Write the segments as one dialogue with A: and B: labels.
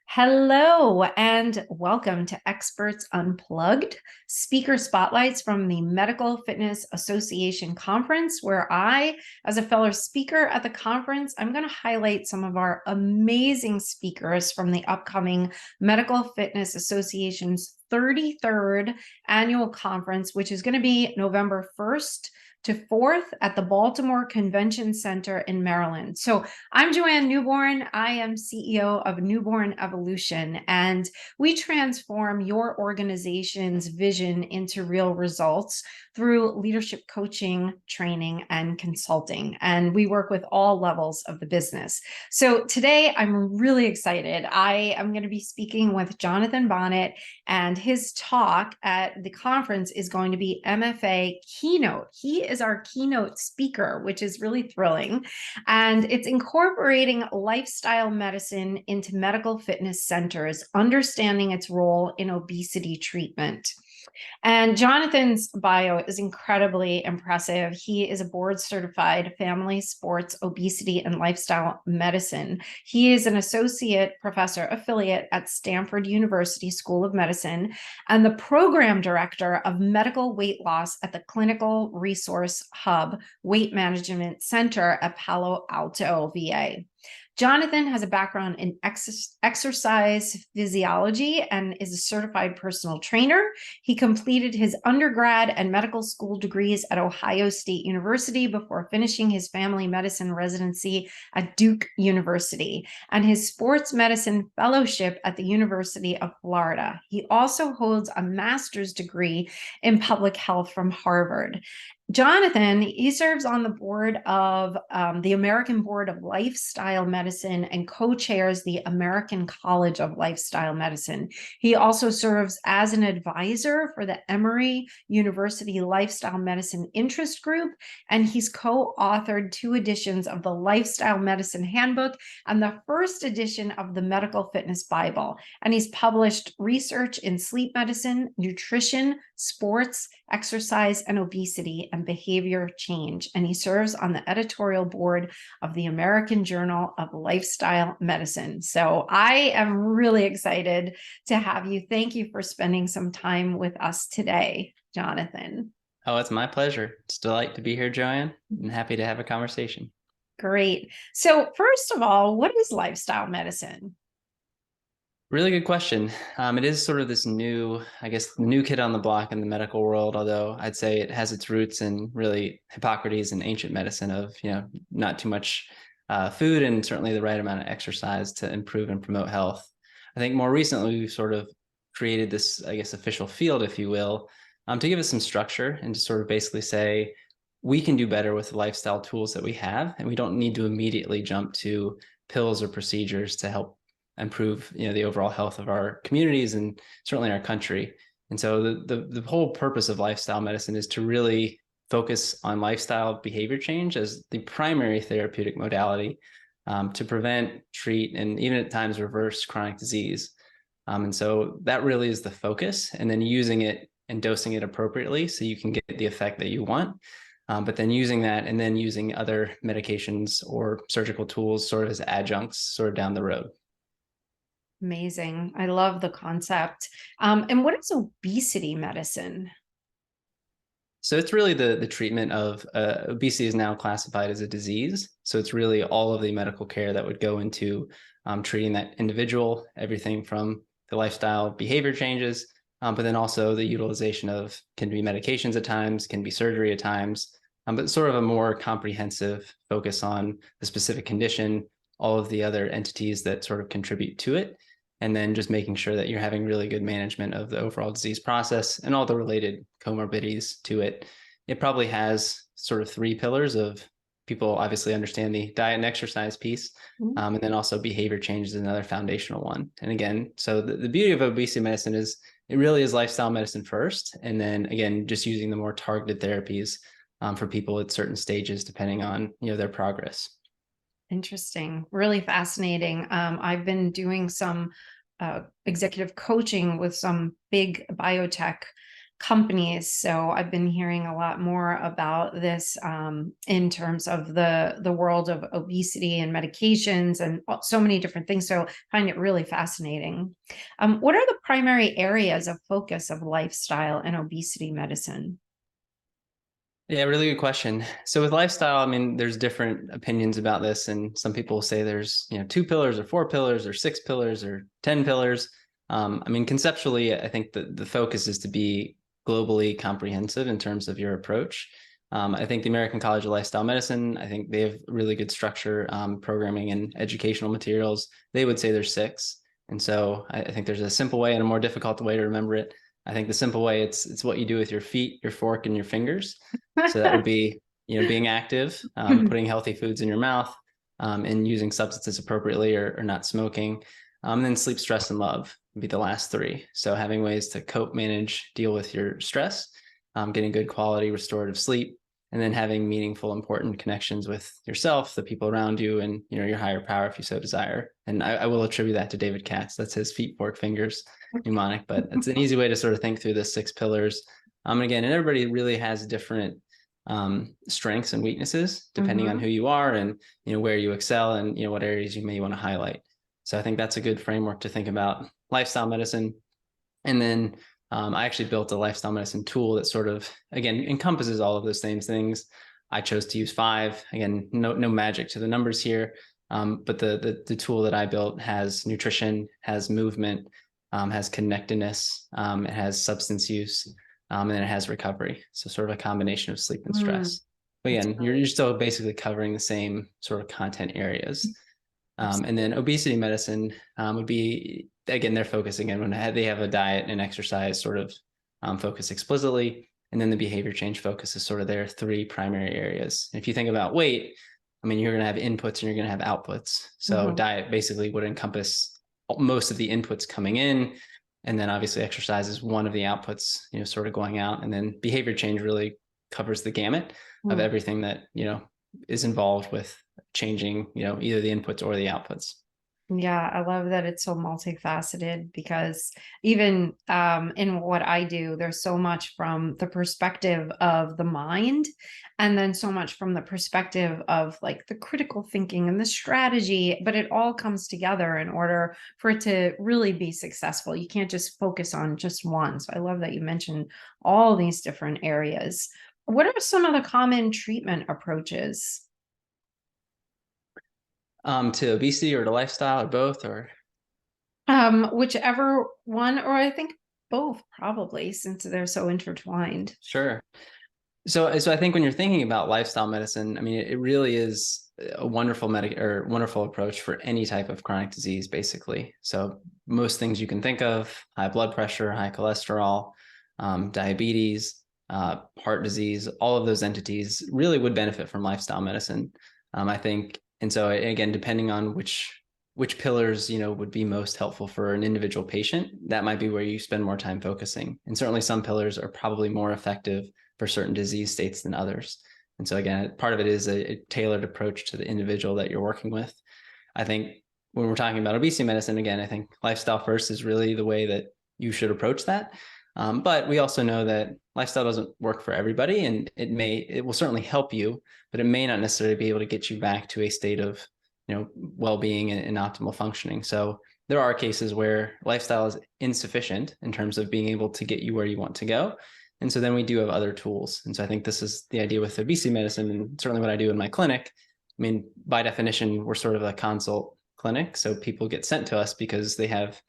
A: Hello and welcome to Experts Unplugged, speaker spotlights from the Medical Fitness Association Conference, where as a fellow speaker at the conference, I'm going to highlight some of our amazing speakers from the upcoming Medical Fitness Association's 33rd annual conference, which is going to be November 1st to 4th at the Baltimore Convention Center in Maryland. So I'm Joanne Newborn. I am CEO of Newborn Evolution, and we transform your organization's vision into real results through leadership coaching, training, and consulting. And we work with all levels of the business. So today I'm really excited. I am going to be speaking with Jonathan Bonnet, and his talk at the conference is going to be MFA Keynote. He is our keynote speaker, which is really thrilling. And it's incorporating lifestyle medicine into medical fitness centers, understanding its role in obesity treatment. And Jonathan's bio is incredibly impressive. He is a board certified family, sports, obesity, and lifestyle medicine. He is an associate professor affiliate at Stanford University School of Medicine and the program director of medical weight loss at the Clinical Resource Hub Weight Management Center at Palo Alto, VA. Jonathan has a background in exercise physiology and is a certified personal trainer. He completed his undergrad and medical school degrees at Ohio State University before finishing his family medicine residency at Duke University and his sports medicine fellowship at the University of Florida. He also holds a master's degree in public health from Harvard. Jonathan, he serves on the board of the American Board of Lifestyle Medicine and co-chairs the American College of Lifestyle Medicine. He also serves as an advisor for the Emory University Lifestyle Medicine Interest Group, and he's co-authored 2 editions of the Lifestyle Medicine Handbook and the first edition of the Medical Fitness Bible. And he's published research in sleep medicine, nutrition, sports, exercise, and obesity, and behavior change. And he serves on the editorial board of the American Journal of Lifestyle Medicine. So I am really excited to have you. Thank you for spending some time with us today, Jonathan.
B: Oh, it's my pleasure. It's a delight to be here, Joanne, and happy to have a conversation.
A: Great. So first of all, what is lifestyle medicine?
B: Really good question. It is sort of this new, new kid on the block in the medical world, although I'd say it has its roots in really Hippocrates and ancient medicine of, not too much food and certainly the right amount of exercise to improve and promote health. I think more recently, we've sort of created this, official field, if you will, to give it some structure and to sort of basically say, we can do better with the lifestyle tools that we have, and we don't need to immediately jump to pills or procedures to help improve the overall health of our communities and certainly our country. And so the whole purpose of lifestyle medicine is to really focus on lifestyle behavior change as the primary therapeutic modality to prevent, treat, and even at times reverse chronic disease. And so that really is the focus, and then using it and dosing it appropriately so you can get the effect that you want. But then using that and then using other medications or surgical tools sort of as adjuncts sort of down the road.
A: Amazing. I love the concept. And what is obesity medicine?
B: So it's really the treatment of obesity is now classified as a disease. So it's really all of the medical care that would go into treating that individual, everything from the lifestyle behavior changes, but then also the utilization of can be medications at times, can be surgery at times, but sort of a more comprehensive focus on the specific condition, all of the other entities that sort of contribute to it, and then just making sure that you're having really good management of the overall disease process and all the related comorbidities to it. It probably has sort of 3 pillars of people obviously understand the diet and exercise piece, and then also behavior change is another foundational one. And again, so the beauty of obesity medicine is it really is lifestyle medicine first, and then again, just using the more targeted therapies for people at certain stages depending on their progress.
A: Interesting. Really fascinating. I've been doing some executive coaching with some big biotech companies. So I've been hearing a lot more about this in terms of the world of obesity and medications and so many different things. So I find it really fascinating. What are the primary areas of focus of lifestyle and obesity medicine?
B: Yeah, really good question. So with lifestyle, I mean, there's different opinions about this, and some people say there's, 2 pillars or 4 pillars or 6 pillars or 10 pillars. I mean, conceptually, I think the focus is to be globally comprehensive in terms of your approach. I think the American College of Lifestyle Medicine, I think they have really good structure, programming and educational materials. They would say there's 6. And so I think there's a simple way and a more difficult way to remember it. I think the simple way, it's what you do with your feet, your fork, and your fingers. So that would be, being active, putting healthy foods in your mouth, and using substances appropriately, or not smoking. And then sleep, stress, and love would be the last 3. So having ways to cope, manage, deal with your stress, getting good quality restorative sleep, and then having meaningful, important connections with yourself, the people around you, and your higher power if you so desire. And I will attribute that to David Katz. That's his feet, fork, fingers mnemonic, but it's an easy way to sort of think through the 6 pillars. And everybody really has different strengths and weaknesses depending on who you are, and where you excel, and what areas you may want to highlight. So I think that's a good framework to think about lifestyle medicine. And then I actually built a lifestyle medicine tool that sort of, again, encompasses all of those same things. I chose to use 5. Again, no magic to the numbers here, but the tool that I built has nutrition, has movement, has connectedness, it has substance use, and then it has recovery. So sort of a combination of sleep and stress. But again, you're still basically covering the same sort of content areas. And then obesity medicine would be, again, their focus again when they have a diet and exercise sort of focus explicitly. And then the behavior change focus is sort of their 3 primary areas. If you think about weight, I mean, you're going to have inputs and you're going to have outputs. So diet basically would encompass most of the inputs coming in. And then obviously exercise is one of the outputs, sort of going out. And then behavior change really covers the gamut of everything that, is involved with changing, either the inputs or the outputs.
A: Yeah, I love that it's so multifaceted, because even in what I do, there's so much from the perspective of the mind, and then so much from the perspective of like the critical thinking and the strategy, but it all comes together in order for it to really be successful. You can't just focus on just one. So I love that you mentioned all these different areas. What are some of the common treatment approaches?
B: To obesity or to lifestyle or both, or?
A: Whichever one, or I think both probably, since they're so intertwined.
B: Sure. So I think when you're thinking about lifestyle medicine, I mean, it really is a wonderful wonderful approach for any type of chronic disease, basically. So most things you can think of: high blood pressure, high cholesterol, diabetes, heart disease, all of those entities really would benefit from lifestyle medicine, I think. And so again, depending on which pillars, would be most helpful for an individual patient, that might be where you spend more time focusing. And certainly some pillars are probably more effective for certain disease states than others. And so again, part of it is a tailored approach to the individual that you're working with. I think when we're talking about obesity medicine, again, I think lifestyle first is really the way that you should approach that. But we also know that lifestyle doesn't work for everybody, and it will certainly help you, but it may not necessarily be able to get you back to a state of, well-being and optimal functioning. So there are cases where lifestyle is insufficient in terms of being able to get you where you want to go. And so then we do have other tools. And so I think this is the idea with obesity medicine, and certainly what I do in my clinic. I mean, by definition, we're sort of a consult clinic. So people get sent to us because they have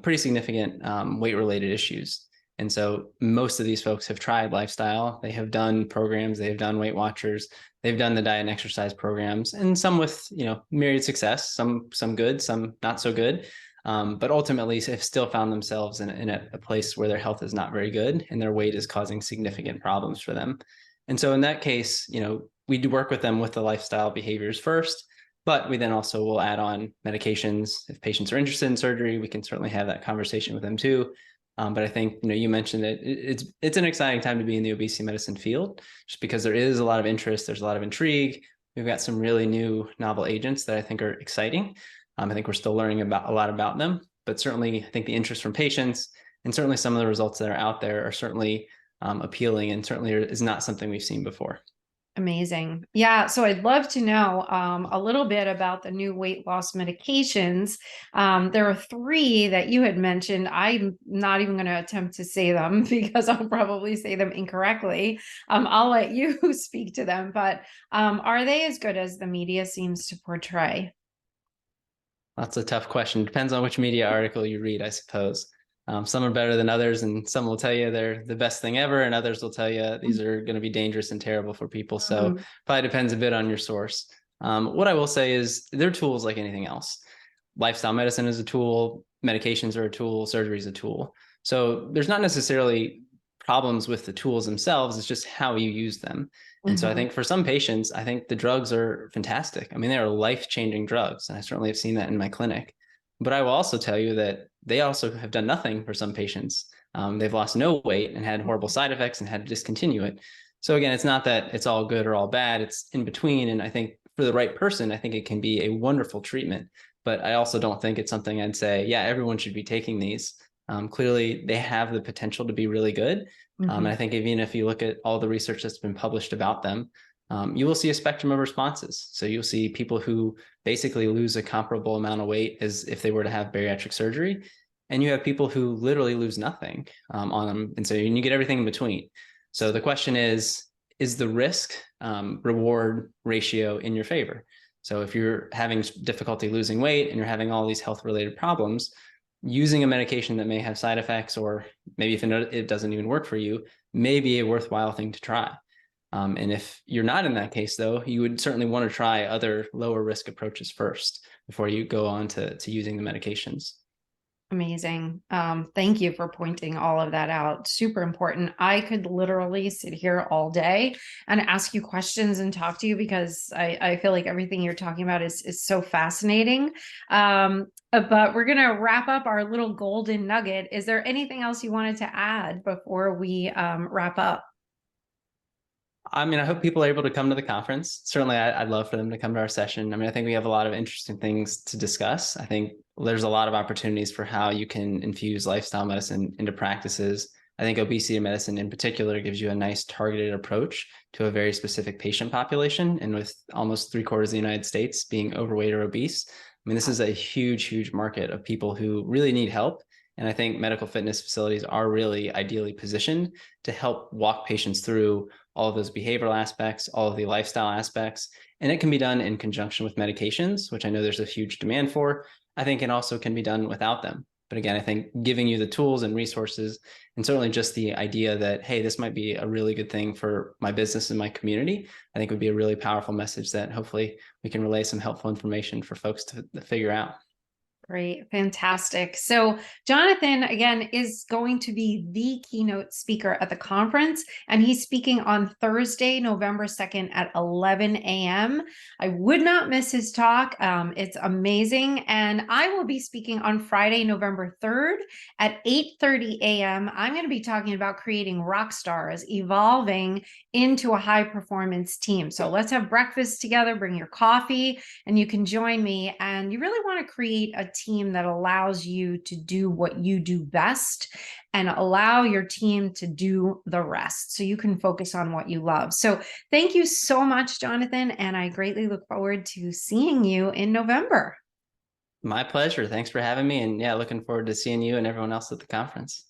B: pretty significant weight-related issues. And so most of these folks have tried lifestyle. They have done programs, they have done Weight Watchers, they've done the diet and exercise programs, and some with, myriad success, some good, some not so good. But ultimately have still found themselves in a place where their health is not very good and their weight is causing significant problems for them. And so in that case, we do work with them with the lifestyle behaviors first, but we then also will add on medications. If patients are interested in surgery, we can certainly have that conversation with them too. But I think, you mentioned that it's an exciting time to be in the obesity medicine field, just because there is a lot of interest. There's a lot of intrigue. We've got some really new novel agents that I think are exciting. I think we're still learning a lot about them, but certainly I think the interest from patients And certainly some of the results that are out there are certainly appealing, and certainly is not something we've seen before.
A: Amazing. Yeah. So I'd love to know a little bit about the new weight loss medications. There are three that you had mentioned. I'm not even going to attempt to say them because I'll probably say them incorrectly. I'll let you speak to them, but are they as good as the media seems to portray?
B: That's a tough question. Depends on which media article you read, I suppose. Some are better than others, and some will tell you they're the best thing ever, and others will tell you these are going to be dangerous and terrible for people. So
A: Mhm.
B: probably depends a bit on your source. What I will say is they're tools like anything else. Lifestyle medicine is a tool, medications are a tool, surgery is a tool. So there's not necessarily problems with the tools themselves, it's just how you use them. And so I
A: Mhm.
B: think for some patients, I think the drugs are fantastic. I mean, they are life-changing drugs, and I certainly have seen that in my clinic. But I will also tell you that they also have done nothing for some patients. They've lost no weight and had horrible side effects and had to discontinue it. So again, it's not that it's all good or all bad, it's in between. And I think for the right person, I think it can be a wonderful treatment. But I also don't think it's something I'd say, yeah, everyone should be taking these. Clearly, they have the potential to be really good. And
A: Mhm.
B: I think even if you look at all the research that's been published about them, you will see a spectrum of responses. So you'll see people who basically lose a comparable amount of weight as if they were to have bariatric surgery. And you have people who literally lose nothing on them. And so you get everything in between. So the question is the risk reward ratio in your favor? So if you're having difficulty losing weight and you're having all these health related problems, using a medication that may have side effects, or maybe if it doesn't even work for you, may be a worthwhile thing to try. And if you're not in that case, though, you would certainly want to try other lower risk approaches first before you go on to using the medications.
A: Amazing. Thank you for pointing all of that out. Super important. I could literally sit here all day and ask you questions and talk to you because I feel like everything you're talking about is so fascinating. But we're going to wrap up our little golden nugget. Is there anything else you wanted to add before we wrap up?
B: I mean, I hope people are able to come to the conference. Certainly, I'd love for them to come to our session. I mean, I think we have a lot of interesting things to discuss. I think there's a lot of opportunities for how you can infuse lifestyle medicine into practices. I think obesity medicine in particular gives you a nice targeted approach to a very specific patient population. And with almost 3/4 of the United States being overweight or obese, I mean, this is a huge, huge market of people who really need help. And I think medical fitness facilities are really ideally positioned to help walk patients through all of those behavioral aspects, all of the lifestyle aspects. And it can be done in conjunction with medications, which I know there's a huge demand for. I think it also can be done without them. But again, I think giving you the tools and resources, and certainly just the idea that, hey, this might be a really good thing for my business and my community, I think would be a really powerful message that hopefully we can relay some helpful information for folks to figure out.
A: Great. Fantastic. So Jonathan, again, is going to be the keynote speaker at the conference, and he's speaking on Thursday, November 2nd at 11 a.m. I would not miss his talk. It's amazing. And I will be speaking on Friday, November 3rd at 8:30 a.m. I'm going to be talking about creating rock stars, evolving into a high performance team. So let's have breakfast together, bring your coffee, and you can join me. And you really want to create a team that allows you to do what you do best and allow your team to do the rest so you can focus on what you love. So thank you so much, Jonathan. And I greatly look forward to seeing you in November.
B: My pleasure. Thanks for having me. And yeah, looking forward to seeing you and everyone else at the conference.